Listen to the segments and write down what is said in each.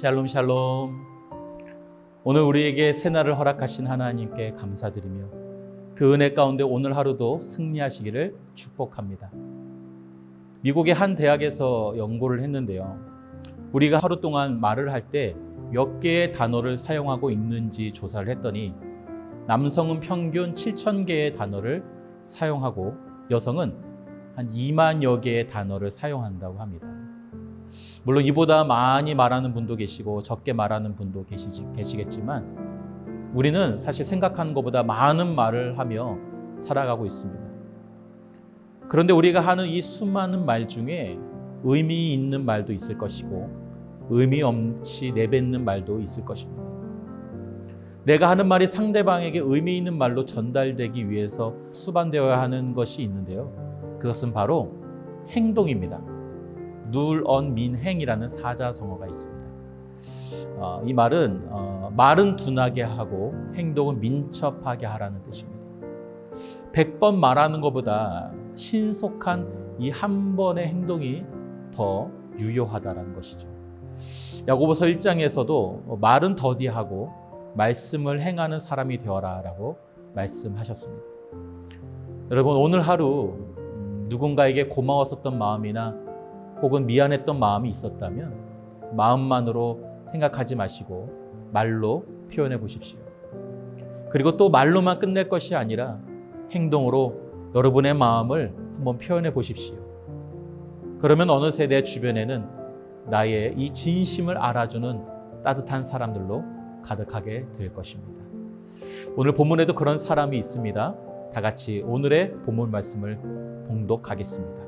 샬롬 샬롬. 오늘 우리에게 새날을 허락하신 하나님께 감사드리며 그 은혜 가운데 오늘 하루도 승리하시기를 축복합니다. 미국의 한 대학에서 연구를 했는데요. 우리가 하루 동안 말을 할 때 몇 개의 단어를 사용하고 있는지 조사를 했더니 남성은 평균 7,000개의 단어를 사용하고 여성은 한 2만여 개의 단어를 사용한다고 합니다. 물론 이보다 많이 말하는 분도 계시고 적게 말하는 분도 계시겠지만 우리는 사실 생각하는 것보다 많은 말을 하며 살아가고 있습니다. 그런데 우리가 하는 이 수많은 말 중에 의미 있는 말도 있을 것이고 의미 없이 내뱉는 말도 있을 것입니다. 내가 하는 말이 상대방에게 의미 있는 말로 전달되기 위해서 수반되어야 하는 것이 있는데요. 그것은 바로 행동입니다. 눌언민행이라는 사자성어가 있습니다. 이 말은 말은 둔하게 하고 행동은 민첩하게 하라는 뜻입니다. 100번 말하는 것보다 신속한 이 한 번의 행동이 더 유효하다는 것이죠. 야고보서 1장에서도 말은 더디하고 말씀을 행하는 사람이 되어라라고 말씀하셨습니다. 여러분, 오늘 하루 누군가에게 고마웠었던 마음이나 혹은 미안했던 마음이 있었다면 마음만으로 생각하지 마시고 말로 표현해 보십시오. 그리고 또 말로만 끝낼 것이 아니라 행동으로 여러분의 마음을 한번 표현해 보십시오. 그러면 어느새 내 주변에는 나의 이 진심을 알아주는 따뜻한 사람들로 가득하게 될 것입니다. 오늘 본문에도 그런 사람이 있습니다. 다 같이 오늘의 본문 말씀을 봉독하겠습니다.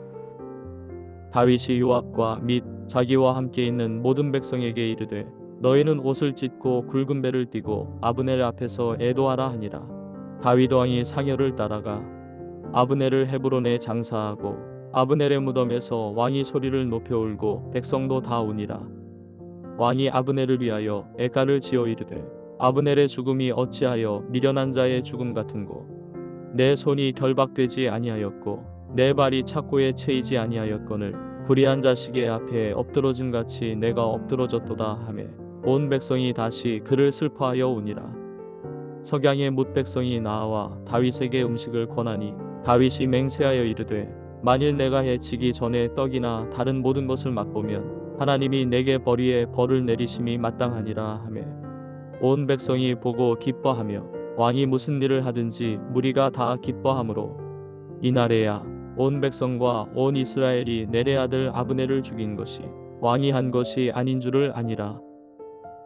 다윗이 요압과 및 자기와 함께 있는 모든 백성에게 이르되 너희는 옷을 찢고 굵은 배를 띠고 아브넬 앞에서 애도하라 하니라. 다윗 왕이 상여를 따라가 아브넬을 헤브론에 장사하고 아브넬의 무덤에서 왕이 소리를 높여 울고 백성도 다 우니라. 왕이 아브넬을 위하여 애가를 지어 이르되 아브넬의 죽음이 어찌하여 미련한 자의 죽음 같은고 내 손이 결박되지 아니하였고 내 발이 착고에 채이지 아니하였거늘 불의한 자식의 앞에 엎드러짐 같이 내가 엎드러졌도다 하매 온 백성이 다시 그를 슬퍼하여 우니라. 석양의 뭇 백성이 나와 다윗에게 음식을 권하니 다윗이 맹세하여 이르되 만일 내가 해치기 전에 떡이나 다른 모든 것을 맛보면 하나님이 내게 벌이에 벌을 내리심이 마땅하니라 하매 온 백성이 보고 기뻐하며 왕이 무슨 일을 하든지 무리가 다 기뻐하므로 이날에야 온 백성과 온 이스라엘이 넬의 아들 아브넬을 죽인 것이 왕이 한 것이 아닌 줄을 아니라.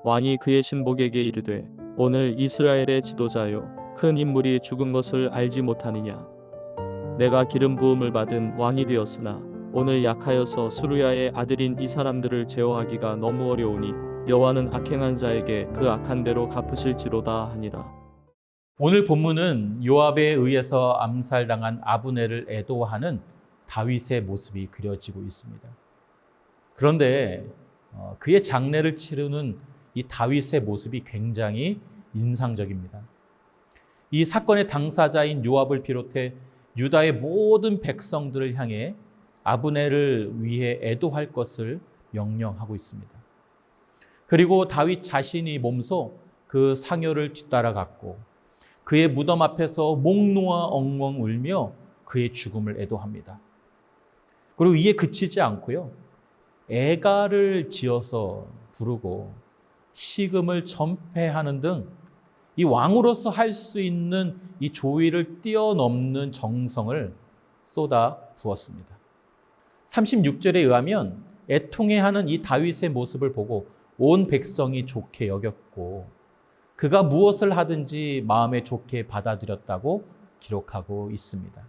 왕이 그의 신복에게 이르되 오늘 이스라엘의 지도자요 큰 인물이 죽은 것을 알지 못하느냐. 내가 기름 부음을 받은 왕이 되었으나 오늘 약하여서 수르야의 아들인 이 사람들을 제어하기가 너무 어려우니 여호와는 악행한 자에게 그 악한 대로 갚으실지로다 하니라. 오늘 본문은 요압에 의해서 암살당한 아브넬을 애도하는 다윗의 모습이 그려지고 있습니다. 그런데 그의 장례를 치르는 이 다윗의 모습이 굉장히 인상적입니다. 이 사건의 당사자인 요압을 비롯해 유다의 모든 백성들을 향해 아브넬을 위해 애도할 것을 명령하고 있습니다. 그리고 다윗 자신이 몸소 그 상여를 뒤따라갔고 그의 무덤 앞에서 목 놓아 엉엉 울며 그의 죽음을 애도합니다. 그리고 이에 그치지 않고요. 애가를 지어서 부르고 시금을 전폐하는 등 이 왕으로서 할 수 있는 이 조의를 뛰어넘는 정성을 쏟아 부었습니다. 36절에 의하면 애통해하는 이 다윗의 모습을 보고 온 백성이 좋게 여겼고 그가 무엇을 하든지 마음에 좋게 받아들였다고 기록하고 있습니다.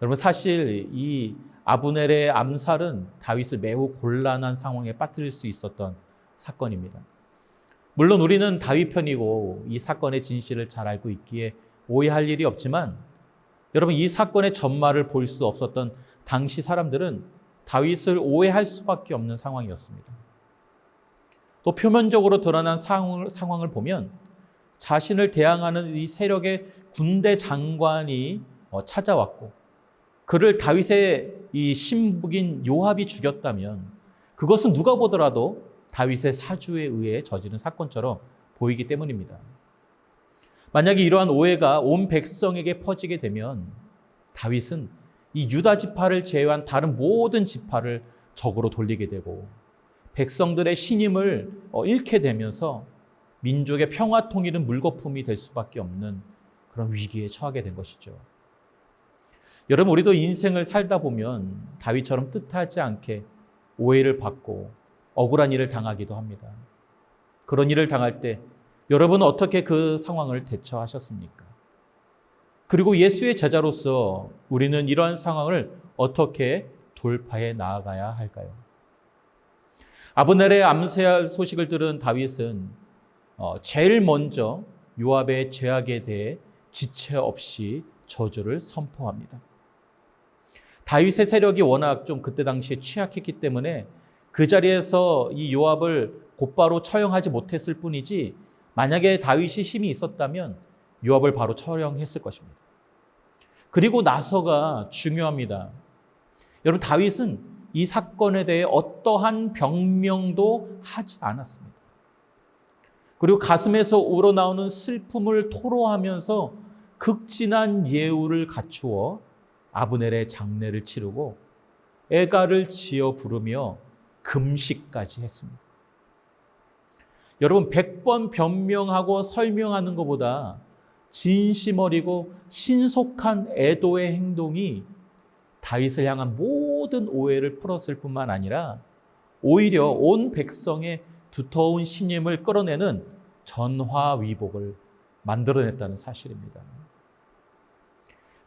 여러분, 사실 이 아브넬의 암살은 다윗을 매우 곤란한 상황에 빠뜨릴 수 있었던 사건입니다. 물론 우리는 다윗 편이고 이 사건의 진실을 잘 알고 있기에 오해할 일이 없지만 여러분, 이 사건의 전말을 볼 수 없었던 당시 사람들은 다윗을 오해할 수밖에 없는 상황이었습니다. 또 표면적으로 드러난 상황을 보면 자신을 대항하는 이 세력의 군대 장관이 찾아왔고 그를 다윗의 이 신복인 요압이 죽였다면 그것은 누가 보더라도 다윗의 사주에 의해 저지른 사건처럼 보이기 때문입니다. 만약에 이러한 오해가 온 백성에게 퍼지게 되면 다윗은 이 유다 지파를 제외한 다른 모든 지파를 적으로 돌리게 되고 백성들의 신임을 잃게 되면서 민족의 평화 통일은 물거품이 될 수밖에 없는 그런 위기에 처하게 된 것이죠. 여러분, 우리도 인생을 살다 보면 다윗처럼 뜻하지 않게 오해를 받고 억울한 일을 당하기도 합니다. 그런 일을 당할 때 여러분은 어떻게 그 상황을 대처하셨습니까? 그리고 예수의 제자로서 우리는 이러한 상황을 어떻게 돌파해 나아가야 할까요? 아브넬의 암살 소식을 들은 다윗은 제일 먼저 요압의 죄악에 대해 지체 없이 저주를 선포합니다. 다윗의 세력이 워낙 좀 그때 당시에 취약했기 때문에 그 자리에서 이 요압을 곧바로 처형하지 못했을 뿐이지 만약에 다윗이 힘이 있었다면 요압을 바로 처형했을 것입니다. 그리고 나서가 중요합니다. 여러분, 다윗은 이 사건에 대해 어떠한 병명도 하지 않았습니다. 그리고 가슴에서 우러나오는 슬픔을 토로하면서 극진한 예우를 갖추어 아브넬의 장례를 치르고 애가를 지어 부르며 금식까지 했습니다. 여러분, 100번 변명하고 설명하는 것보다 진심 어리고 신속한 애도의 행동이 다윗을 향한 모든 오해를 풀었을 뿐만 아니라 오히려 온 백성의 두터운 신임을 끌어내는 전화위복을 만들어냈다는 사실입니다.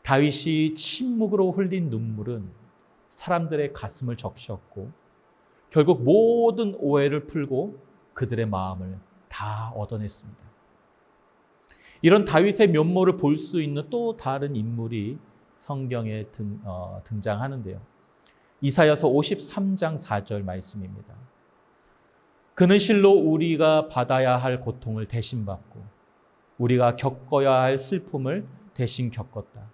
다윗이 침묵으로 흘린 눈물은 사람들의 가슴을 적셨고 결국 모든 오해를 풀고 그들의 마음을 다 얻어냈습니다. 이런 다윗의 면모를 볼 수 있는 또 다른 인물이 성경에 등장하는데요. 이사야서 53장 4절 말씀입니다. 그는 실로 우리가 받아야 할 고통을 대신 받고 우리가 겪어야 할 슬픔을 대신 겪었다.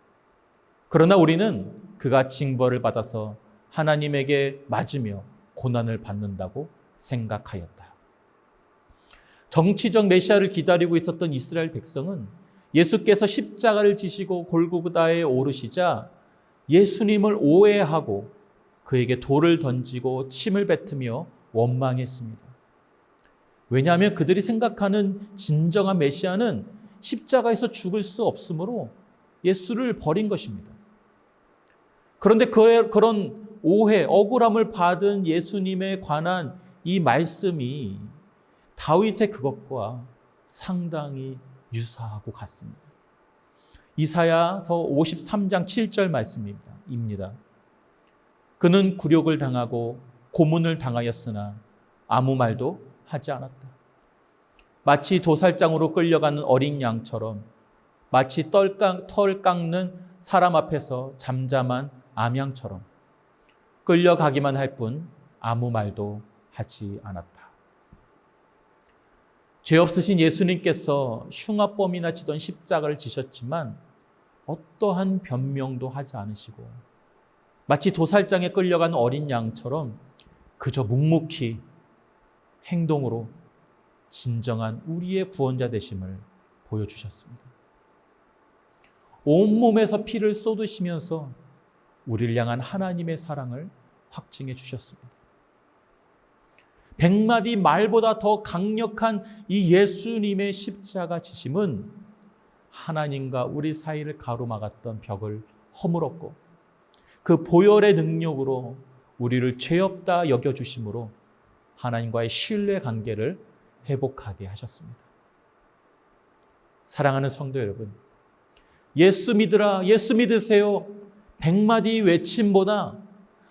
그러나 우리는 그가 징벌을 받아서 하나님에게 맞으며 고난을 받는다고 생각하였다. 정치적 메시아를 기다리고 있었던 이스라엘 백성은 예수께서 십자가를 지시고 골고다에 오르시자 예수님을 오해하고 그에게 돌을 던지고 침을 뱉으며 원망했습니다. 왜냐하면 그들이 생각하는 진정한 메시아는 십자가에서 죽을 수 없으므로 예수를 버린 것입니다. 그런데 그런 오해, 억울함을 받은 예수님에 관한 이 말씀이 다윗의 그것과 상당히 유사하고 같습니다. 이사야서 53장 7절 말씀입니다. 그는 굴욕을 당하고 고문을 당하였으나 아무 말도 하지 않았다. 마치 도살장으로 끌려가는 어린 양처럼 마치 털 깎는 사람 앞에서 잠잠한 암양처럼 끌려가기만 할 뿐 아무 말도 하지 않았다. 죄 없으신 예수님께서 흉악범이나 지던 십자가를 지셨지만 어떠한 변명도 하지 않으시고 마치 도살장에 끌려간 어린 양처럼 그저 묵묵히 행동으로 진정한 우리의 구원자 되심을 보여주셨습니다. 온몸에서 피를 쏟으시면서 우리를 향한 하나님의 사랑을 확증해 주셨습니다. 100마디 말보다 더 강력한 이 예수님의 십자가 지심은 하나님과 우리 사이를 가로막았던 벽을 허물었고 그 보혈의 능력으로 우리를 죄 없다 여겨주심으로 하나님과의 신뢰 관계를 회복하게 하셨습니다. 사랑하는 성도 여러분, 예수 믿으라, 예수 믿으세요 100마디 외침보다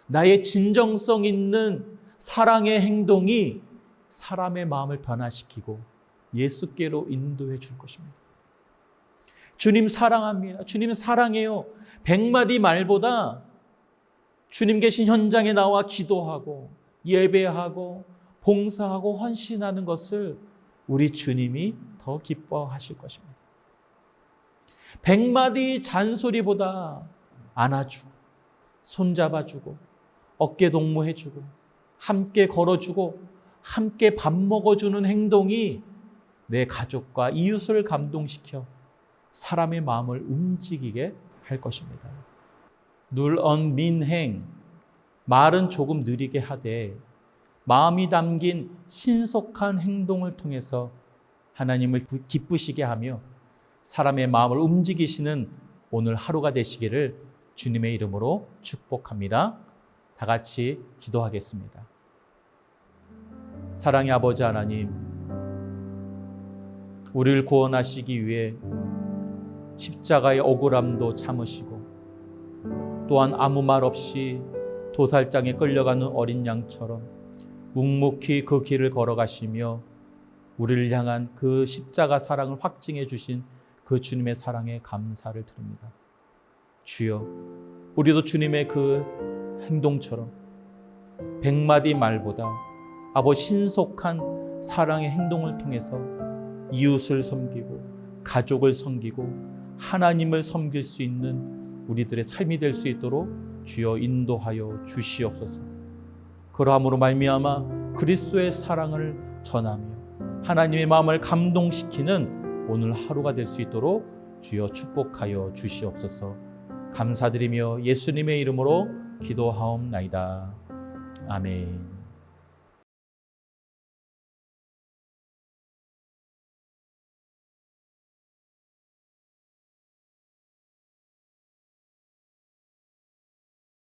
나의 진정성 있는 사랑의 행동이 사람의 마음을 변화시키고 예수께로 인도해 줄 것입니다. 주님 사랑합니다. 주님 사랑해요. 100마디 말보다 주님 계신 현장에 나와 기도하고 예배하고 봉사하고 헌신하는 것을 우리 주님이 더 기뻐하실 것입니다. 100마디 잔소리보다 안아주고 손잡아주고 어깨 동무해주고 함께 걸어주고 함께 밥 먹어주는 행동이 내 가족과 이웃을 감동시켜 사람의 마음을 움직이게 할 것입니다. 눌언민행, 말은 조금 느리게 하되 마음이 담긴 신속한 행동을 통해서 하나님을 기쁘시게 하며 사람의 마음을 움직이시는 오늘 하루가 되시기를 주님의 이름으로 축복합니다. 다 같이 기도하겠습니다. 사랑의 아버지 하나님, 우리를 구원하시기 위해 십자가의 억울함도 참으시고 또한 아무 말 없이 도살장에 끌려가는 어린 양처럼 묵묵히 그 길을 걸어가시며 우리를 향한 그 십자가 사랑을 확증해 주신 그 주님의 사랑에 감사를 드립니다. 주여, 우리도 주님의 그 행동처럼 100마디 말보다 아버지 신속한 사랑의 행동을 통해서 이웃을 섬기고 가족을 섬기고 하나님을 섬길 수 있는 우리들의 삶이 될 수 있도록 주여 인도하여 주시옵소서. 그러함으로 말미암아 그리스도의 사랑을 전하며 하나님의 마음을 감동시키는 오늘 하루가 될 수 있도록 주여 축복하여 주시옵소서. 감사드리며 예수님의 이름으로 기도하옵나이다. 아멘.